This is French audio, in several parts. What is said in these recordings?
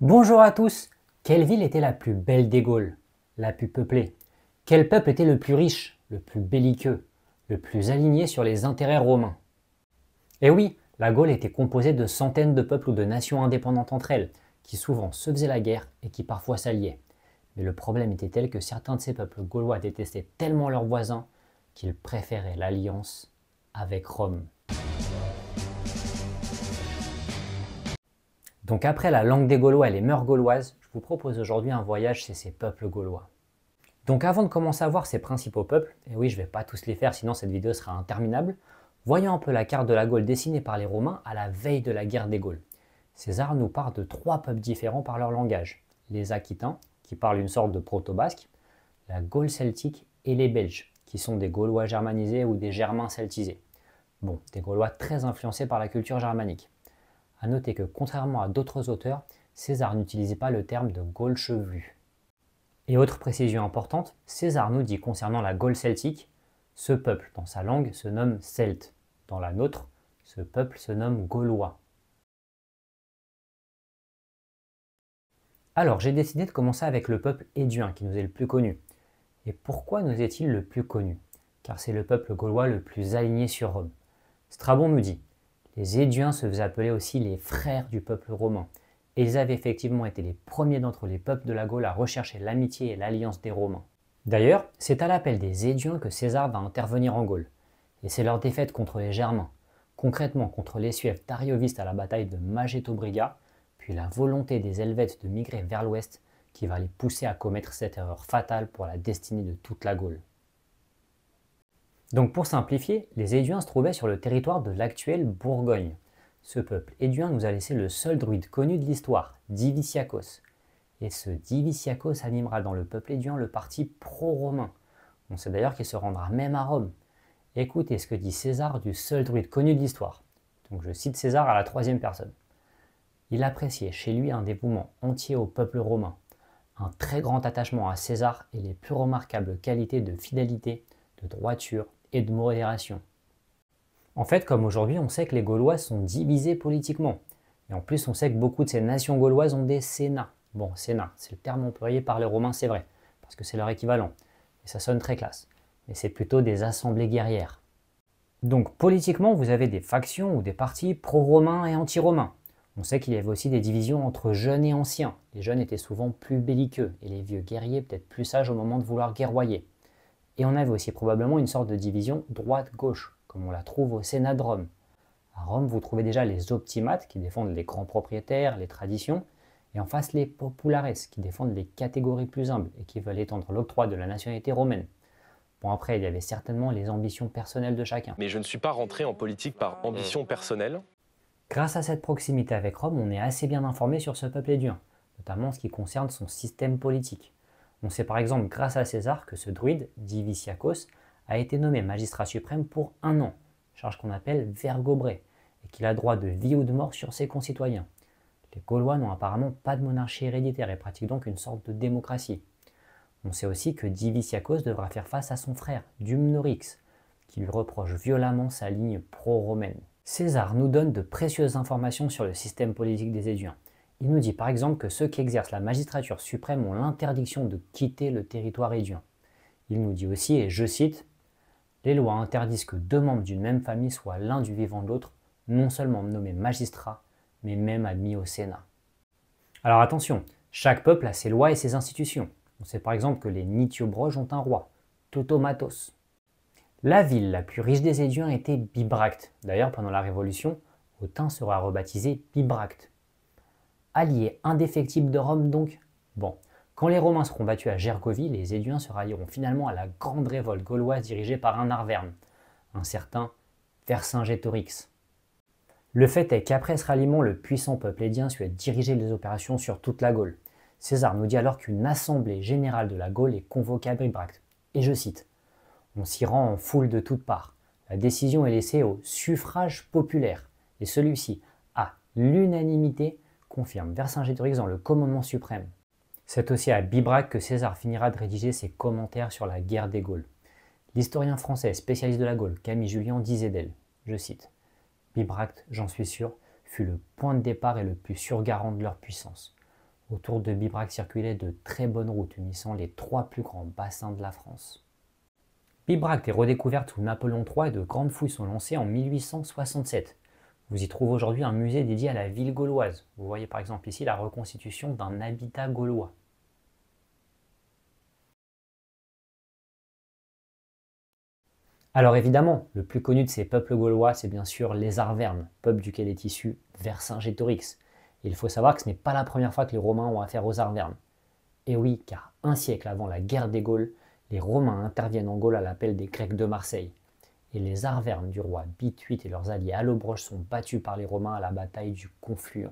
Bonjour à tous. Quelle ville était la plus belle des Gaules, la plus peuplée? Quel peuple était le plus riche, le plus belliqueux, le plus aligné sur les intérêts romains? Eh oui, la Gaule était composée de centaines de peuples ou de nations indépendantes entre elles, qui souvent se faisaient la guerre et qui parfois s'alliaient. Mais le problème était tel que certains de ces peuples gaulois détestaient tellement leurs voisins qu'ils préféraient l'alliance avec Rome. Donc après la langue des Gaulois et les mœurs gauloises, je vous propose aujourd'hui un voyage chez ces peuples gaulois. Donc avant de commencer à voir ces principaux peuples, et oui je ne vais pas tous les faire sinon cette vidéo sera interminable, voyons un peu la carte de la Gaule dessinée par les Romains à la veille de la guerre des Gaules. César nous parle de trois peuples différents par leur langage. Les Aquitains, qui parlent une sorte de proto-basque, la Gaule celtique et les Belges, qui sont des Gaulois germanisés ou des Germains celtisés. Bon, des Gaulois très influencés par la culture germanique. A noter que contrairement à d'autres auteurs, César n'utilisait pas le terme de Gaule chevelue. Et autre précision importante, César nous dit concernant la Gaule celtique, ce peuple dans sa langue se nomme celte, dans la nôtre, ce peuple se nomme gaulois. Alors j'ai décidé de commencer avec le peuple éduin qui nous est le plus connu. Et pourquoi nous est-il le plus connu? Car c'est le peuple gaulois le plus aligné sur Rome. Strabon nous dit: les Éduins se faisaient appeler aussi les frères du peuple romain, et ils avaient effectivement été les premiers d'entre les peuples de la Gaule à rechercher l'amitié et l'alliance des Romains. D'ailleurs, c'est à l'appel des Éduins que César va intervenir en Gaule, et c'est leur défaite contre les Germains, concrètement contre les Suèves tariovistes à la bataille de Magétobriga, puis la volonté des Helvètes de migrer vers l'ouest qui va les pousser à commettre cette erreur fatale pour la destinée de toute la Gaule. Donc pour simplifier, les Éduins se trouvaient sur le territoire de l'actuelle Bourgogne. Ce peuple éduin nous a laissé le seul druide connu de l'histoire, Diviciacos. Et ce Diviciacos animera dans le peuple éduin le parti pro-romain. On sait d'ailleurs qu'il se rendra même à Rome. Écoutez ce que dit César du seul druide connu de l'histoire. Donc je cite César à la troisième personne. Il appréciait chez lui un dévouement entier au peuple romain, un très grand attachement à César et les plus remarquables qualités de fidélité, de droiture et de modération. En fait, comme aujourd'hui, on sait que les Gaulois sont divisés politiquement. Et en plus, on sait que beaucoup de ces nations gauloises ont des sénats. Bon, sénat, c'est le terme employé par les Romains, c'est vrai, parce que c'est leur équivalent. Et ça sonne très classe. Mais c'est plutôt des assemblées guerrières. Donc politiquement, vous avez des factions ou des partis pro-romains et anti-romains. On sait qu'il y avait aussi des divisions entre jeunes et anciens. Les jeunes étaient souvent plus belliqueux et les vieux guerriers peut-être plus sages au moment de vouloir guerroyer. Et on avait aussi probablement une sorte de division droite-gauche, comme on la trouve au Sénat de Rome. À Rome, vous trouvez déjà les optimates, qui défendent les grands propriétaires, les traditions, et en face les populares, qui défendent les catégories plus humbles et qui veulent étendre l'octroi de la nationalité romaine. Bon, après, il y avait certainement les ambitions personnelles de chacun. Mais je ne suis pas rentré en politique par ambition personnelle. Grâce à cette proximité avec Rome, on est assez bien informé sur ce peuple éduin, notamment en ce qui concerne son système politique. On sait par exemple grâce à César que ce druide, Diviciacos, a été nommé magistrat suprême pour 1 an, charge qu'on appelle vergobré, et qu'il a droit de vie ou de mort sur ses concitoyens. Les Gaulois n'ont apparemment pas de monarchie héréditaire et pratiquent donc une sorte de démocratie. On sait aussi que Diviciacos devra faire face à son frère, Dumnorix, qui lui reproche violemment sa ligne pro-romaine. César nous donne de précieuses informations sur le système politique des Éduins. Il nous dit par exemple que ceux qui exercent la magistrature suprême ont l'interdiction de quitter le territoire éduin. Il nous dit aussi, et je cite, « Les lois interdisent que 2 membres d'une même famille soient l'un du vivant de l'autre, non seulement nommés magistrats, mais même admis au Sénat. » Alors attention, chaque peuple a ses lois et ses institutions. On sait par exemple que les Nitiobroges ont un roi, Totomatos. La ville la plus riche des Éduins était Bibracte. D'ailleurs, pendant la Révolution, Autun sera rebaptisé Bibracte. Alliés indéfectibles de Rome donc. Bon, quand les Romains seront battus à Gergovie, les Éduins se rallieront finalement à la grande révolte gauloise dirigée par un Arverne, un certain Vercingétorix. Le fait est qu'après ce ralliement, le puissant peuple édien souhaite diriger les opérations sur toute la Gaule. César nous dit alors qu'une assemblée générale de la Gaule est convoquée à Bibracte. Et je cite, « On s'y rend en foule de toutes parts. La décision est laissée au suffrage populaire, et celui-ci, à l'unanimité, confirme Vercingétorix dans le commandement suprême. » C'est aussi à Bibracte que César finira de rédiger ses commentaires sur la guerre des Gaules. L'historien français spécialiste de la Gaule, Camille Jullian, disait d'elle, je cite, « Bibracte, j'en suis sûr, fut le point de départ et le plus sûr garant de leur puissance. Autour de Bibracte circulaient de très bonnes routes unissant les 3 plus grands bassins de la France. Bibracte est redécouverte sous Napoléon III et de grandes fouilles sont lancées en 1867. Vous y trouvez aujourd'hui un musée dédié à la ville gauloise. Vous voyez par exemple ici la reconstitution d'un habitat gaulois. Alors évidemment, le plus connu de ces peuples gaulois, c'est bien sûr les Arvernes, peuple duquel est issu Vercingétorix. Et il faut savoir que ce n'est pas la première fois que les Romains ont affaire aux Arvernes. Et oui, car un siècle avant la guerre des Gaules, les Romains interviennent en Gaule à l'appel des Grecs de Marseille. Et les Arvernes du roi Bituite et leurs alliés allobroges sont battus par les Romains à la bataille du Confluent.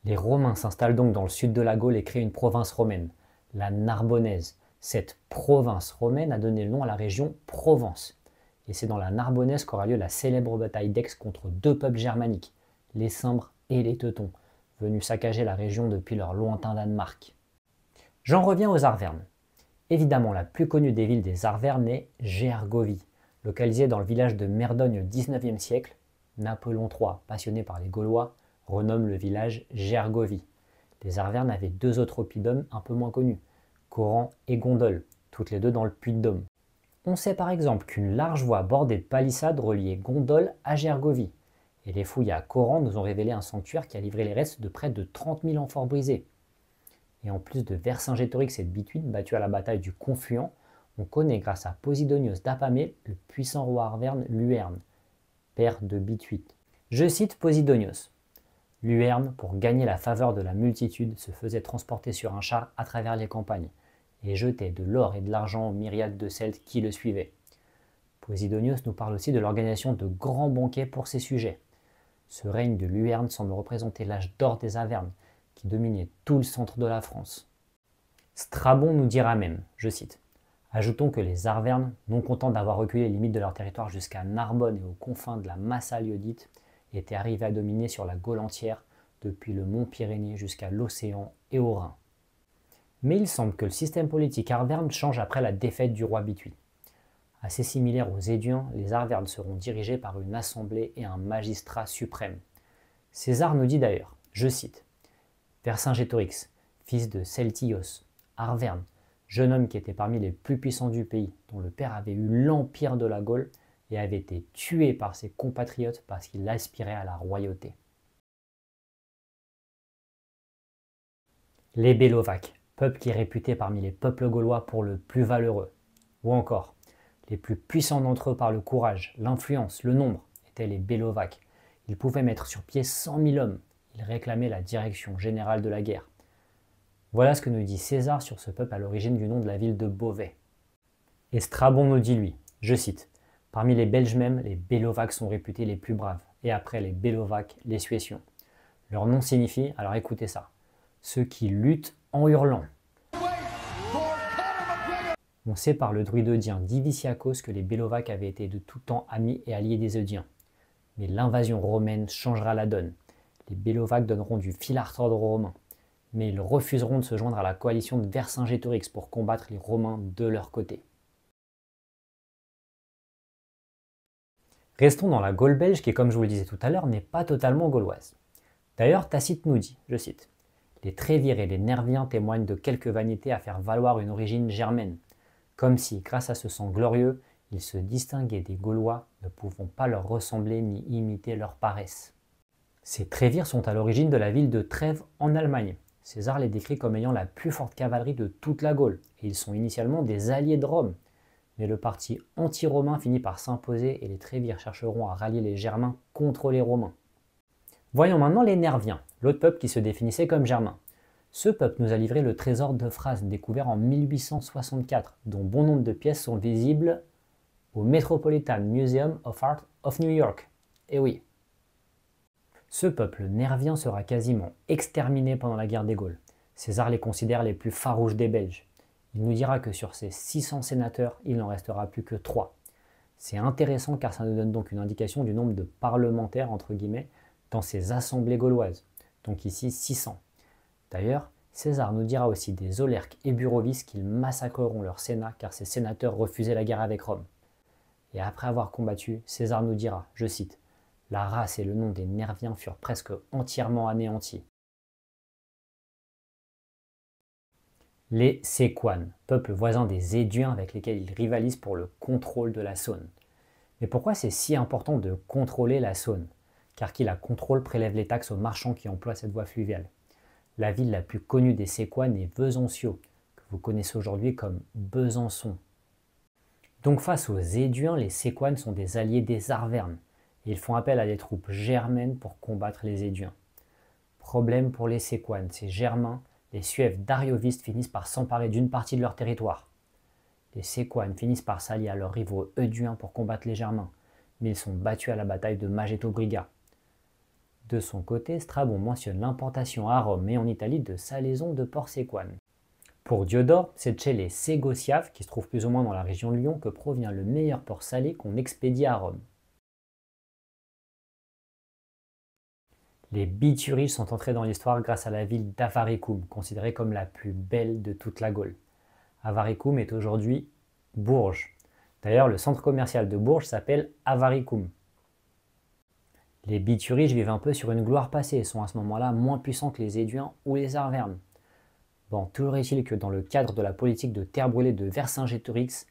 Les Romains s'installent donc dans le sud de la Gaule et créent une province romaine, la Narbonnaise. Cette province romaine a donné le nom à la région Provence. Et c'est dans la Narbonnaise qu'aura lieu la célèbre bataille d'Aix contre 2 peuples germaniques, les Cimbres et les Teutons, venus saccager la région depuis leur lointain Danemark. J'en reviens aux Arvernes. Évidemment, la plus connue des villes des Arvernes est Gergovie. Localisée dans le village de Merdogne au XIXe siècle, Napoléon III, passionné par les Gaulois, renomme le village Gergovie. Les Arvernes avaient 2 autres oppidums un peu moins connus, Coran et Gondole, toutes les deux dans le Puy-de-Dôme. On sait par exemple qu'une large voie bordée de palissades reliait Gondole à Gergovie. Et les fouilles à Coran nous ont révélé un sanctuaire qui a livré les restes de près de 30 000 amphores brisés. Et en plus de Vercingétorix et de Bituite battus à la bataille du Confluent, on connaît grâce à Posidonios d'Apamée le puissant roi arverne Luerne, père de Bituite. Je cite Posidonios. Luerne, pour gagner la faveur de la multitude, se faisait transporter sur un char à travers les campagnes et jetait de l'or et de l'argent aux myriades de Celtes qui le suivaient. Posidonios nous parle aussi de l'organisation de grands banquets pour ses sujets. Ce règne de Luerne semble représenter l'âge d'or des Avernes, qui dominait tout le centre de la France. Strabon nous dira même, je cite, « Ajoutons que les Arvernes, non contents d'avoir reculé les limites de leur territoire jusqu'à Narbonne et aux confins de la Massalie iodite, étaient arrivés à dominer sur la Gaule entière, depuis le mont Pyrénées jusqu'à l'océan et au Rhin. » Mais il semble que le système politique arverne change après la défaite du roi Bituite. Assez similaires aux Éduins, les Arvernes seront dirigés par une assemblée et un magistrat suprême. César nous dit d'ailleurs, je cite, « Vercingétorix, fils de Celtios, Arverne, jeune homme qui était parmi les plus puissants du pays, dont le père avait eu l'empire de la Gaule et avait été tué par ses compatriotes parce qu'il aspirait à la royauté. » Les Bellovaques, peuple qui est réputé parmi les peuples gaulois pour le plus valeureux. Ou encore, les plus puissants d'entre eux par le courage, l'influence, le nombre, étaient les Bellovaques. Ils pouvaient mettre sur pied 100 000 hommes. Ils réclamaient la direction générale de la guerre. Voilà ce que nous dit César sur ce peuple à l'origine du nom de la ville de Beauvais. Et Strabon nous dit lui, je cite, « Parmi les Belges même, les Bellovaques sont réputés les plus braves, et après les Bellovaques, les Suétiens. Leur nom signifie, alors écoutez ça, ceux qui luttent en hurlant. » On sait par le druidodien Diviciacos que les Bellovaques avaient été de tout temps amis et alliés des Eudiens. Mais l'invasion romaine changera la donne. Les Bellovaques donneront du fil à retordre aux Romains. Mais ils refuseront de se joindre à la coalition de Vercingétorix pour combattre les Romains de leur côté. Restons dans la Gaule belge qui, comme je vous le disais tout à l'heure, n'est pas totalement gauloise. D'ailleurs, Tacite nous dit, je cite, « Les Trévires et les Nerviens témoignent de quelque vanité à faire valoir une origine germaine, comme si, grâce à ce sang glorieux, ils se distinguaient des Gaulois, ne pouvant pas leur ressembler ni imiter leur paresse. » Ces Trévires sont à l'origine de la ville de Trèves en Allemagne. César les décrit comme ayant la plus forte cavalerie de toute la Gaule, et ils sont initialement des alliés de Rome. Mais le parti anti-romain finit par s'imposer et les Trévires chercheront à rallier les Germains contre les Romains. Voyons maintenant les Nerviens, l'autre peuple qui se définissait comme germain. Ce peuple nous a livré le trésor d'Euphrase découvert en 1864, dont bon nombre de pièces sont visibles au Metropolitan Museum of Art of New York. Et oui. Ce peuple nervien sera quasiment exterminé pendant la guerre des Gaules. César les considère les plus farouches des Belges. Il nous dira que sur ces 600 sénateurs, il n'en restera plus que 3. C'est intéressant car ça nous donne donc une indication du nombre de parlementaires, entre guillemets, dans ces assemblées gauloises. Donc ici 600. D'ailleurs, César nous dira aussi des Aulerques et Burovis qu'ils massacreront leur sénat car ces sénateurs refusaient la guerre avec Rome. Et après avoir combattu, César nous dira, je cite, « La race et le nom des Nerviens furent presque entièrement anéantis. Les Séquanes, peuple voisin des Éduins avec lesquels ils rivalisent pour le contrôle de la Saône. Mais pourquoi c'est si important de contrôler la Saône? Car qui la contrôle prélève les taxes aux marchands qui emploient cette voie fluviale. La ville la plus connue des Séquanes est Besançon, que vous connaissez aujourd'hui comme Besançon. Donc face aux Éduins, les Séquanes sont des alliés des Arvernes, et ils font appel à des troupes germaines pour combattre les Éduins. Problème pour les Séquanes, ces Germains, les Suèves dariovistes finissent par s'emparer d'une partie de leur territoire. Les Séquanes finissent par s'allier à leurs rivaux Euduins pour combattre les Germains, mais ils sont battus à la bataille de Magetobriga. De son côté, Strabon mentionne l'importation à Rome et en Italie de salaisons de porc séquane. Pour Diodore, c'est de chez les Ségociaves, qui se trouvent plus ou moins dans la région de Lyon, que provient le meilleur porc salé qu'on expédie à Rome. Les Bituriges sont entrés dans l'histoire grâce à la ville d'Avaricum, considérée comme la plus belle de toute la Gaule. Avaricum est aujourd'hui Bourges. D'ailleurs, le centre commercial de Bourges s'appelle Avaricum. Les Bituriges vivent un peu sur une gloire passée et sont à ce moment-là moins puissants que les Éduins ou les Arvernes. Bon, toujours est-il que dans le cadre de la politique de terre brûlée de Vercingétorix,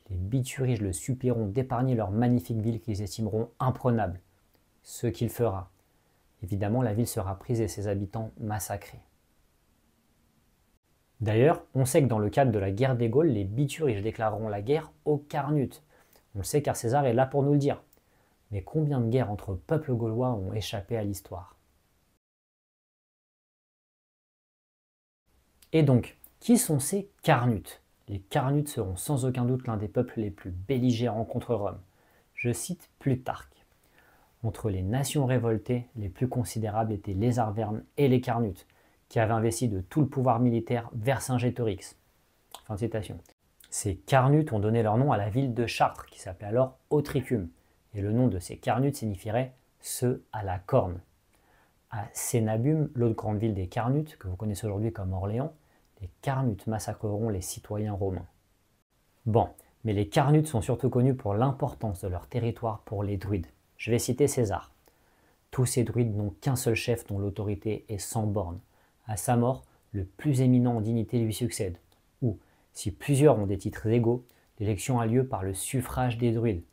les Bituriges le supplieront d'épargner leur magnifique ville qu'ils estimeront imprenable. Ce qu'il fera. Évidemment, la ville sera prise et ses habitants massacrés. D'ailleurs, on sait que dans le cadre de la guerre des Gaules, les Bituriges déclareront la guerre aux Carnutes. On le sait car César est là pour nous le dire. Mais combien de guerres entre peuples gaulois ont échappé à l'histoire? Et donc, qui sont ces Carnutes? Les Carnutes seront sans aucun doute l'un des peuples les plus belligérants contre Rome. Je cite Plutarque. Entre les nations révoltées, les plus considérables étaient les Arvernes et les Carnutes, qui avaient investi de tout le pouvoir militaire Vercingétorix. Fin de citation. Ces Carnutes ont donné leur nom à la ville de Chartres, qui s'appelait alors Autricum, et le nom de ces Carnutes signifierait « ceux à la corne ». À Cénabum, l'autre grande ville des Carnutes, que vous connaissez aujourd'hui comme Orléans, les Carnutes massacreront les citoyens romains. Bon, mais les Carnutes sont surtout connus pour l'importance de leur territoire pour les druides. Je vais citer César. Tous ces druides n'ont qu'un seul chef dont l'autorité est sans borne. À sa mort, le plus éminent en dignité lui succède. Ou, si plusieurs ont des titres égaux, l'élection a lieu par le suffrage des druides,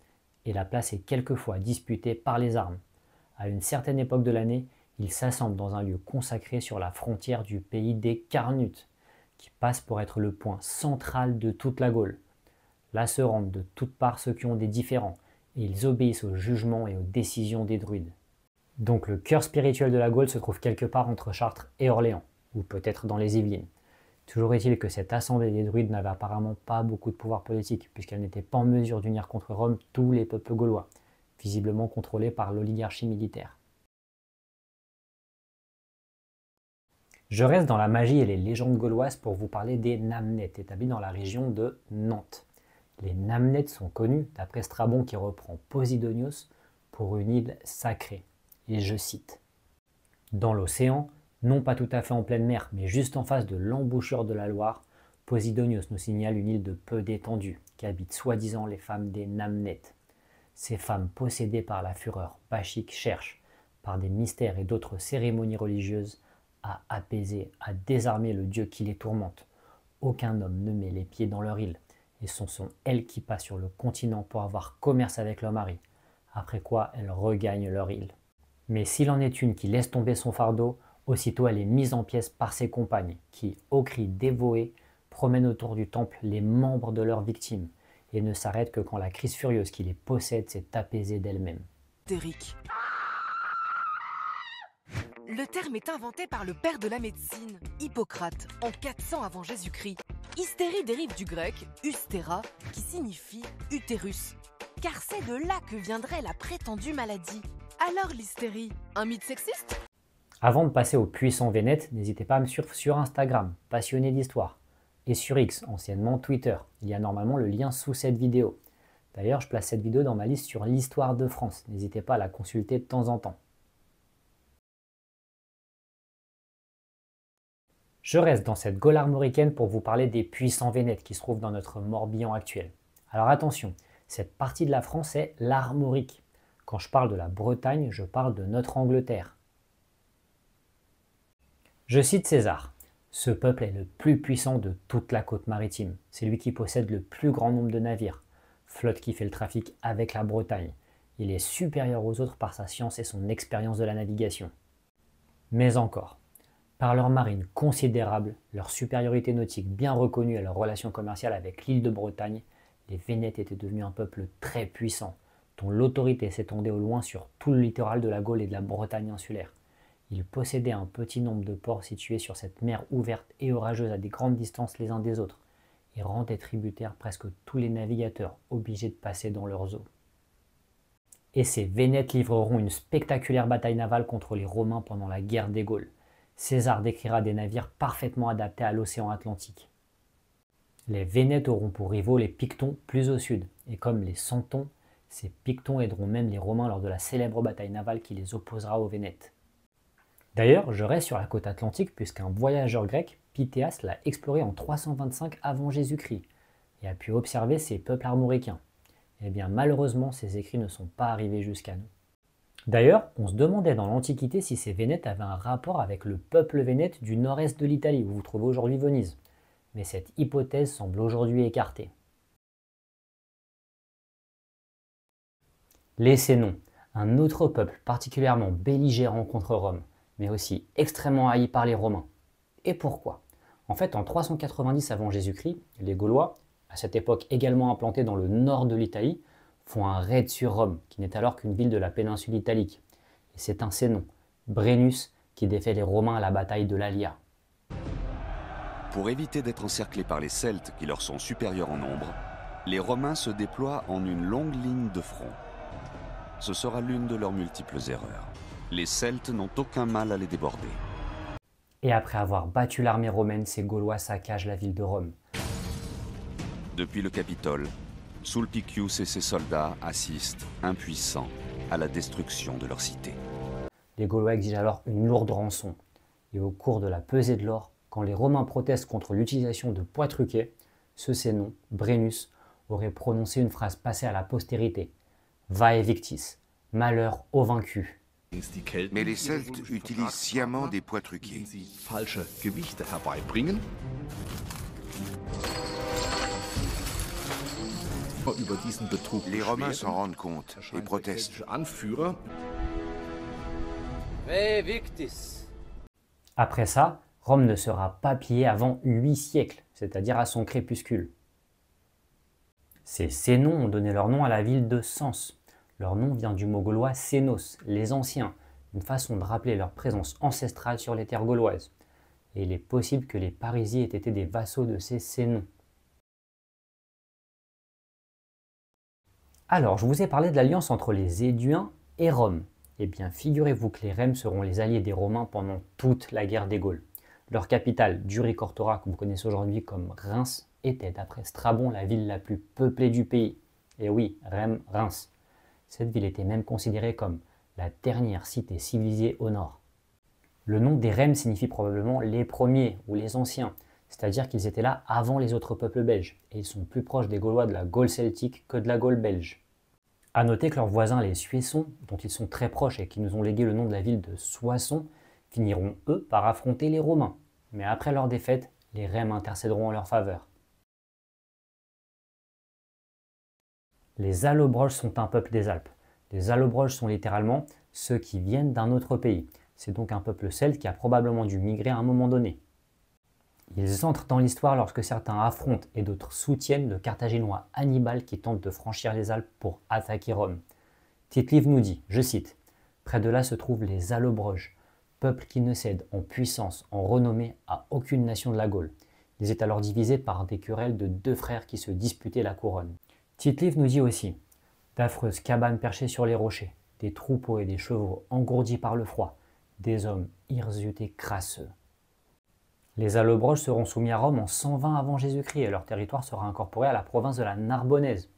et la place est quelquefois disputée par les armes. À une certaine époque de l'année, ils s'assemblent dans un lieu consacré sur la frontière du pays des Carnutes, qui passe pour être le point central de toute la Gaule. Là se rendent de toutes parts ceux qui ont des différends, et ils obéissent aux jugements et aux décisions des druides. Donc le cœur spirituel de la Gaule se trouve quelque part entre Chartres et Orléans, ou peut-être dans les Yvelines. Toujours est-il que cette assemblée des druides n'avait apparemment pas beaucoup de pouvoir politique, puisqu'elle n'était pas en mesure d'unir contre Rome tous les peuples gaulois, visiblement contrôlés par l'oligarchie militaire. Je reste dans la magie et les légendes gauloises pour vous parler des Namnettes, établis dans la région de Nantes. Les Namnettes sont connus, d'après Strabon qui reprend Posidonios, pour une île sacrée. Et je cite. Dans l'océan, non pas tout à fait en pleine mer, mais juste en face de l'embouchure de la Loire, Posidonios nous signale une île de peu d'étendue, qui habite soi-disant les femmes des Namnettes. Ces femmes possédées par la fureur bachique cherchent, par des mystères et d'autres cérémonies religieuses, à apaiser, à désarmer le dieu qui les tourmente. Aucun homme ne met les pieds dans leur île, et ce sont elles qui passent sur le continent pour avoir commerce avec leur mari, après quoi elles regagnent leur île. Mais s'il en est une qui laisse tomber son fardeau, aussitôt elle est mise en pièces par ses compagnes, qui, au cri dévoé, promènent autour du temple les membres de leurs victimes, et ne s'arrêtent que quand la crise furieuse qui les possède s'est apaisée d'elle-même. Hystérique. Le terme est inventé par le père de la médecine, Hippocrate, en 400 avant Jésus-Christ. Hystérie dérive du grec ustera, qui signifie utérus, car c'est de là que viendrait la prétendue maladie. Alors l'hystérie, un mythe sexiste? Avant de passer au puissant Vénète, n'hésitez pas à me suivre sur Instagram, passionné d'histoire, et sur X, anciennement Twitter. Il y a normalement le lien sous cette vidéo. D'ailleurs, je place cette vidéo dans ma liste sur l'histoire de France. N'hésitez pas à la consulter de temps en temps. Je reste dans cette Gaule armoricaine pour vous parler des puissants Vénètes qui se trouvent dans notre Morbihan actuel. Alors attention, cette partie de la France est l'Armorique. Quand je parle de la Bretagne, je parle de notre Angleterre. Je cite César. Ce peuple est le plus puissant de toute la côte maritime. C'est lui qui possède le plus grand nombre de navires, flotte qui fait le trafic avec la Bretagne. Il est supérieur aux autres par sa science et son expérience de la navigation. Mais encore, par leur marine considérable, leur supériorité nautique bien reconnue et leur relation commerciale avec l'île de Bretagne, les Vénètes étaient devenus un peuple très puissant, dont l'autorité s'étendait au loin sur tout le littoral de la Gaule et de la Bretagne insulaire. Ils possédaient un petit nombre de ports situés sur cette mer ouverte et orageuse à des grandes distances les uns des autres, et rendaient tributaires presque tous les navigateurs obligés de passer dans leurs eaux. Et ces Vénètes livreront une spectaculaire bataille navale contre les Romains pendant la guerre des Gaules. César décrira des navires parfaitement adaptés à l'océan Atlantique. Les Vénètes auront pour rivaux les Pictons plus au sud, et comme les Santons, ces Pictons aideront même les Romains lors de la célèbre bataille navale qui les opposera aux Vénètes. D'ailleurs, je reste sur la côte atlantique puisqu'un voyageur grec, Pythéas, l'a exploré en 325 avant Jésus-Christ et a pu observer ces peuples armoricains. Eh bien, malheureusement, ces écrits ne sont pas arrivés jusqu'à nous. D'ailleurs, on se demandait dans l'Antiquité si ces Vénètes avaient un rapport avec le peuple vénète du nord-est de l'Italie, où vous trouvez aujourd'hui Venise. Mais cette hypothèse semble aujourd'hui écartée. Les Sénons, un autre peuple particulièrement belligérant contre Rome, mais aussi extrêmement haï par les Romains. Et pourquoi? En fait, en 390 avant Jésus-Christ, les Gaulois, à cette époque également implantés dans le nord de l'Italie, font un raid sur Rome, qui n'est alors qu'une ville de la péninsule italique. Et c'est un Sénon, Brennus, qui défait les Romains à la bataille de l'Alia. Pour éviter d'être encerclés par les Celtes qui leur sont supérieurs en nombre, les Romains se déploient en une longue ligne de front. Ce sera l'une de leurs multiples erreurs. Les Celtes n'ont aucun mal à les déborder. Et après avoir battu l'armée romaine, ces Gaulois saccagent la ville de Rome. Depuis le Capitole, Sulpicius et ses soldats assistent, impuissants, à la destruction de leur cité. Les Gaulois exigent alors une lourde rançon. Et au cours de la pesée de l'or, quand les Romains protestent contre l'utilisation de poids truqués, ce Sénon, Brennus, aurait prononcé une phrase passée à la postérité. Vae victis, malheur aux vaincus. Mais les Celtes utilisent sciemment des poids truqués. Les Romains s'en rendent compte et protestent. Après ça, Rome ne sera pas pillée avant 8 siècles, c'est-à-dire à son crépuscule. Ces Sénons ont donné leur nom à la ville de Sens. Leur nom vient du mot gaulois Sénos, les anciens, une façon de rappeler leur présence ancestrale sur les terres gauloises. Et il est possible que les Parisiens aient été des vassaux de ces Sénons. Alors, je vous ai parlé de l'alliance entre les Éduins et Rome. Eh bien, figurez-vous que les Rèmes seront les alliés des Romains pendant toute la guerre des Gaules. Leur capitale, Duricortora, que vous connaissez aujourd'hui comme Reims, était, d'après Strabon, la ville la plus peuplée du pays. Et oui, Reims. Cette ville était même considérée comme la dernière cité civilisée au nord. Le nom des Rèmes signifie probablement les premiers ou les anciens, c'est-à-dire qu'ils étaient là avant les autres peuples belges, et ils sont plus proches des Gaulois de la Gaule celtique que de la Gaule belge. A noter que leurs voisins les Suessons, dont ils sont très proches et qui nous ont légué le nom de la ville de Soissons, finiront eux par affronter les Romains. Mais après leur défaite, les Rèmes intercéderont en leur faveur. Les Allobroges sont un peuple des Alpes. Les Allobroges sont littéralement ceux qui viennent d'un autre pays. C'est donc un peuple celte qui a probablement dû migrer à un moment donné. Ils entrent dans l'histoire lorsque certains affrontent et d'autres soutiennent le Carthaginois Hannibal qui tente de franchir les Alpes pour attaquer Rome. Tite-Live nous dit, je cite, « Près de là se trouvent les Allobroges, peuple qui ne cède en puissance, en renommée à aucune nation de la Gaule. Ils étaient alors divisés par des querelles de deux frères qui se disputaient la couronne. » Tite-Live nous dit aussi « D'affreuses cabanes perchées sur les rochers, des troupeaux et des chevaux engourdis par le froid, des hommes hirsutes et crasseux. » Les Allobroges seront soumis à Rome en 120 avant Jésus-Christ et leur territoire sera incorporé à la province de la Narbonnaise.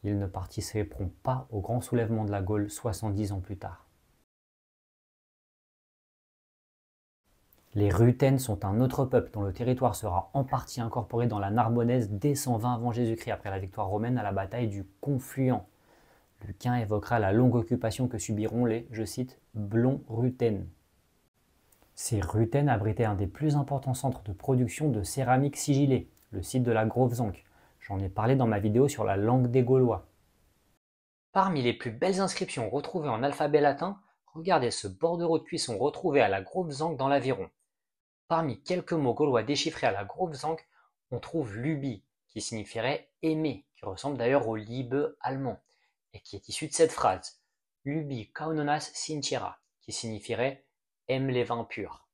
Ils ne participeront pas au grand soulèvement de la Gaule 70 ans plus tard. Les Rutènes sont un autre peuple dont le territoire sera en partie incorporé dans la Narbonnaise dès 120 avant Jésus-Christ après la victoire romaine à la bataille du Confluent. Lucain évoquera la longue occupation que subiront les, je cite, Blonds Rutènes. Ces Rutènes abritaient un des plus importants centres de production de céramique sigillée, le site de la Grove-Zank. J'en ai parlé dans ma vidéo sur la langue des Gaulois. Parmi les plus belles inscriptions retrouvées en alphabet latin, regardez ce bordereau de cuisson retrouvé à la Grove-Zank dans l'Aveyron. Parmi quelques mots gaulois déchiffrés à la Grove-Zank, on trouve lubi, qui signifierait aimer, qui ressemble d'ailleurs au liebe allemand, et qui est issu de cette phrase, lubi kaunonas sintiera, qui signifierait aime les vins purs.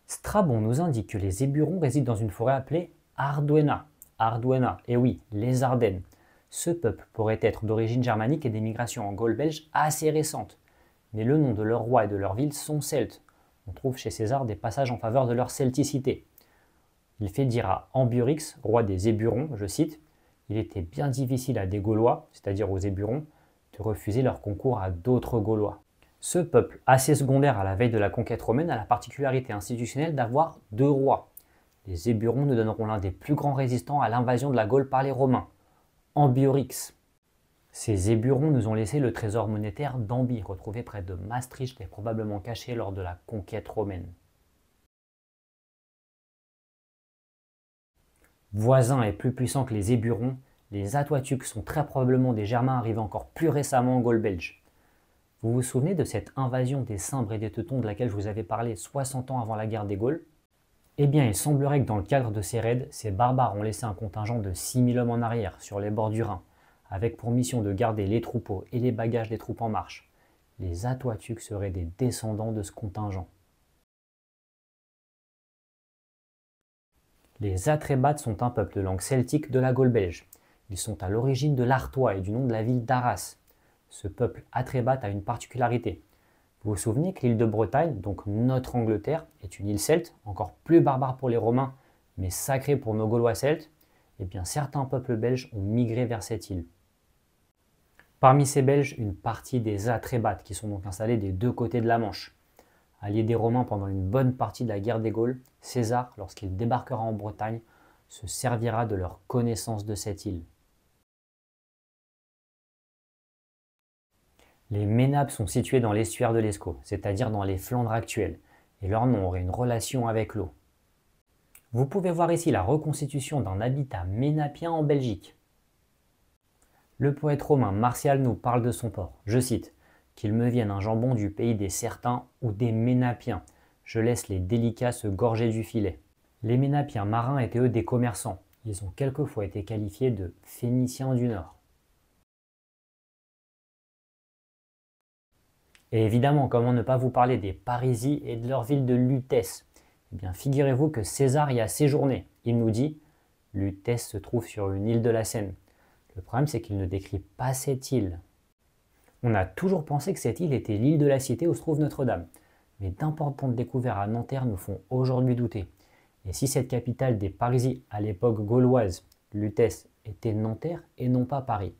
Strabon nous indique que les Éburons résident dans une forêt appelée Arduena. Arduena, et oui, les Ardennes. Ce peuple pourrait être d'origine germanique et des migrations en Gaule belge assez récentes. Mais le nom de leur roi et de leur ville sont celtes. On trouve chez César des passages en faveur de leur celticité. Il fait dire à Ambiorix, roi des Éburons, je cite, « Il était bien difficile à des Gaulois, c'est-à-dire aux Éburons, de refuser leur concours à d'autres Gaulois. » Ce peuple, assez secondaire à la veille de la conquête romaine, a la particularité institutionnelle d'avoir deux rois. Les Éburons nous donneront l'un des plus grands résistants à l'invasion de la Gaule par les Romains, Ambiorix. Ces Éburons nous ont laissé le trésor monétaire d'Ambi, retrouvé près de Maastricht et probablement caché lors de la conquête romaine. Voisins et plus puissants que les Éburons, les Atouatuques sont très probablement des Germains arrivés encore plus récemment en Gaule belge. Vous vous souvenez de cette invasion des Cimbres et des Teutons de laquelle je vous avais parlé 60 ans avant la guerre des Gaules? Eh bien, il semblerait que dans le cadre de ces raids, ces barbares ont laissé un contingent de 6000 hommes en arrière, sur les bords du Rhin, avec pour mission de garder les troupeaux et les bagages des troupes en marche. Les Atouatuques seraient des descendants de ce contingent. Les Atrébates sont un peuple de langue celtique de la Gaule belge. Ils sont à l'origine de l'Artois et du nom de la ville d'Arras. Ce peuple Atrébat a une particularité. Vous vous souvenez que l'île de Bretagne, donc notre Angleterre, est une île celte, encore plus barbare pour les Romains, mais sacrée pour nos Gaulois celtes? Eh bien, certains peuples belges ont migré vers cette île. Parmi ces Belges, une partie des Atrébates, qui sont donc installés des deux côtés de la Manche. Allié des Romains pendant une bonne partie de la guerre des Gaules, César, lorsqu'il débarquera en Bretagne, se servira de leur connaissance de cette île. Les Ménapes sont situés dans l'estuaire de l'Escaut, c'est-à-dire dans les Flandres actuelles, et leur nom aurait une relation avec l'eau. Vous pouvez voir ici la reconstitution d'un habitat ménapien en Belgique. Le poète romain Martial nous parle de son port, je cite, « Qu'il me vienne un jambon du pays des Certains ou des Ménapiens, je laisse les délicats se gorger du filet. » Les Ménapiens marins étaient eux des commerçants, ils ont quelquefois été qualifiés de Phéniciens du Nord. Et évidemment, comment ne pas vous parler des Parisis et de leur ville de Lutèce? Eh bien, figurez-vous que César y a séjourné. Il nous dit « Lutèce se trouve sur une île de la Seine ». Le problème, c'est qu'il ne décrit pas cette île. On a toujours pensé que cette île était l'île de la Cité où se trouve Notre-Dame. Mais d'importantes découvertes à Nanterre nous font aujourd'hui douter. Et si cette capitale des Parisis à l'époque gauloise, Lutèce, était Nanterre et non pas Paris?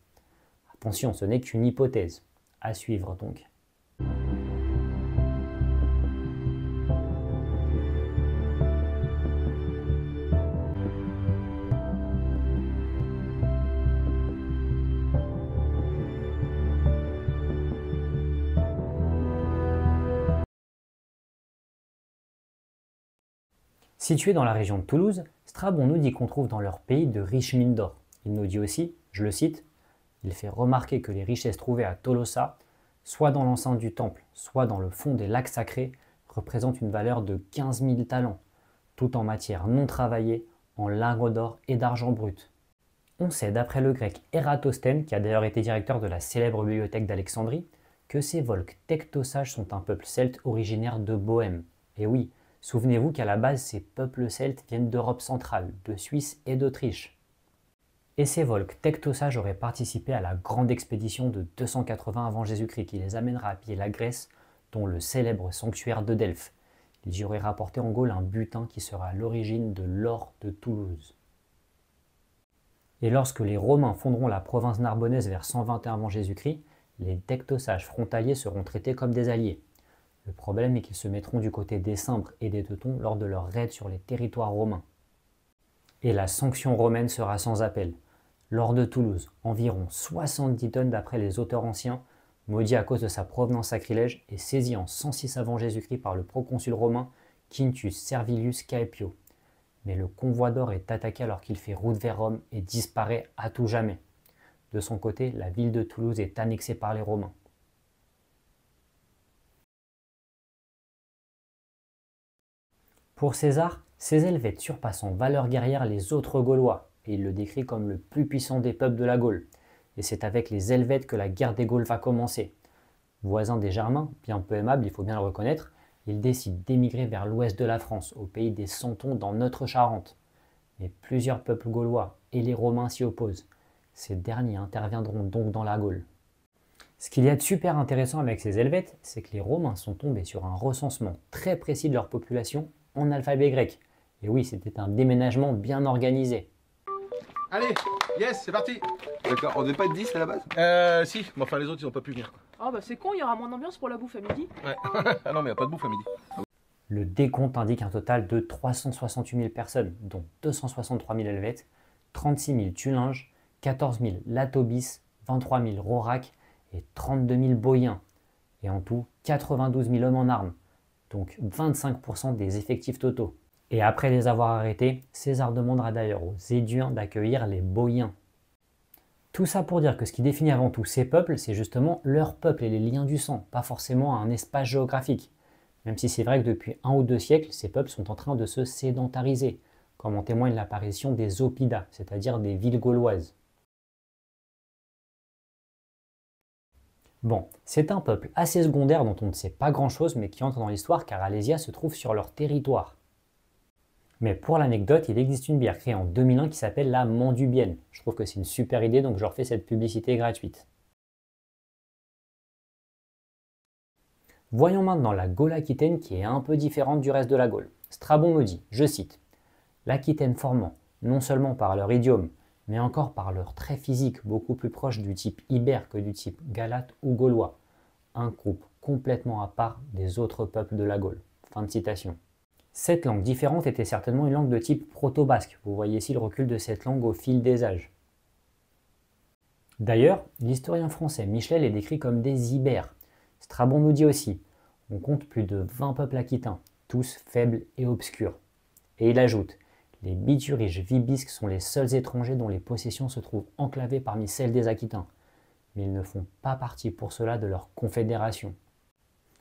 Attention, ce n'est qu'une hypothèse. À suivre donc. Situé dans la région de Toulouse, Strabon nous dit qu'on trouve dans leur pays de riches mines d'or. Il nous dit aussi, je le cite, « Il fait remarquer que les richesses trouvées à Tolosa, soit dans l'enceinte du temple, soit dans le fond des lacs sacrés, représentent une valeur de 15 000 talents, tout en matière non travaillée, en lingots d'or et d'argent brut. » On sait d'après le grec Ératosthène, qui a d'ailleurs été directeur de la célèbre bibliothèque d'Alexandrie, que ces Volsques tectosages sont un peuple celte originaire de Bohême. Et oui, souvenez-vous qu'à la base, ces peuples celtes viennent d'Europe centrale, de Suisse et d'Autriche. Et ces Volsques tectosages auraient participé à la grande expédition de 280 avant Jésus-Christ qui les amènera à piller la Grèce, dont le célèbre sanctuaire de Delphes. Ils y auraient rapporté en Gaule un butin qui sera à l'origine de l'or de Toulouse. Et lorsque les Romains fonderont la province narbonnaise vers 121 avant Jésus-Christ, les tectosages frontaliers seront traités comme des alliés. Le problème est qu'ils se mettront du côté des Cimbres et des Teutons lors de leur raid sur les territoires romains. Et la sanction romaine sera sans appel. L'or de Toulouse, environ 70 tonnes d'après les auteurs anciens, maudit à cause de sa provenance sacrilège, est saisi en 106 avant Jésus-Christ par le proconsul romain Quintus Servilius Caepio. Mais le convoi d'or est attaqué alors qu'il fait route vers Rome et disparaît à tout jamais. De son côté, la ville de Toulouse est annexée par les Romains. Pour César, ces Helvètes surpassent en valeur guerrière les autres Gaulois, et il le décrit comme le plus puissant des peuples de la Gaule. Et c'est avec les Helvètes que la guerre des Gaules va commencer. Voisins des Germains, bien peu aimables, il faut bien le reconnaître, ils décident d'émigrer vers l'ouest de la France, au pays des Santons dans notre Charente. Mais plusieurs peuples gaulois et les Romains s'y opposent. Ces derniers interviendront donc dans la Gaule. Ce qu'il y a de super intéressant avec ces Helvètes, c'est que les Romains sont tombés sur un recensement très précis de leur population en alphabet grec. Et oui, c'était un déménagement bien organisé. Allez, yes, c'est parti. D'accord, on devait pas être 10 à la base? Si, mais enfin les autres ils ont pas pu venir. Ah bah c'est con, il y aura moins d'ambiance pour la bouffe à midi. Ouais. Ah non mais y a pas de bouffe à midi. Le décompte indique un total de 368 000 personnes, dont 263 000 Helvètes, 36 000 Tulinges, 14 000 Latobis, 23 000 Rauracs et 32 000 Boïens. Et en tout, 92 000 hommes en armes, donc 25% des effectifs totaux. Et après les avoir arrêtés, César demandera d'ailleurs aux Éduins d'accueillir les Boïens. Tout ça pour dire que ce qui définit avant tout ces peuples, c'est justement leur peuple et les liens du sang, pas forcément un espace géographique. Même si c'est vrai que depuis 1 ou 2 siècles, ces peuples sont en train de se sédentariser, comme en témoigne l'apparition des Oppida, c'est-à-dire des villes gauloises. Bon, c'est un peuple assez secondaire dont on ne sait pas grand-chose, mais qui entre dans l'histoire car Alésia se trouve sur leur territoire. Mais pour l'anecdote, il existe une bière créée en 2001 qui s'appelle la Mandubienne. Je trouve que c'est une super idée, donc je leur fais cette publicité gratuite. Voyons maintenant la Gaule aquitaine qui est un peu différente du reste de la Gaule. Strabon nous dit, je cite, « L'Aquitaine formant, non seulement par leur idiome, mais encore par leur trait physique beaucoup plus proche du type ibère que du type galate ou gaulois, un groupe complètement à part des autres peuples de la Gaule. » Fin de citation. Cette langue différente était certainement une langue de type proto-basque. Vous voyez ici le recul de cette langue au fil des âges. D'ailleurs, l'historien français Michelet les décrit comme des ibères. Strabon nous dit aussi, on compte plus de 20 peuples aquitains, tous faibles et obscurs. Et il ajoute, les Bituriges vibisques sont les seuls étrangers dont les possessions se trouvent enclavées parmi celles des Aquitains. Mais ils ne font pas partie pour cela de leur confédération.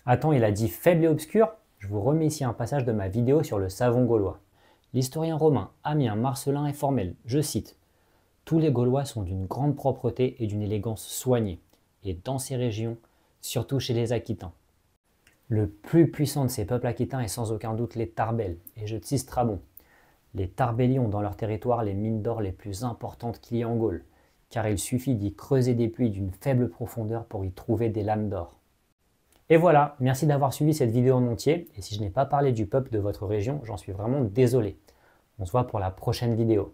Attends, il a dit faible et obscur ? Je vous remets ici un passage de ma vidéo sur le savon gaulois. L'historien romain Amien Marcellin est formel, je cite, « Tous les Gaulois sont d'une grande propreté et d'une élégance soignée, et dans ces régions, surtout chez les Aquitains. Le plus puissant de ces peuples aquitains est sans aucun doute les Tarbelles, et je cite Strabon. Les Tarbelli ont dans leur territoire les mines d'or les plus importantes qu'il y ait en Gaule, car il suffit d'y creuser des puits d'une faible profondeur pour y trouver des lames d'or. » Et voilà, merci d'avoir suivi cette vidéo en entier, et si je n'ai pas parlé du peuple de votre région, j'en suis vraiment désolé. On se voit pour la prochaine vidéo.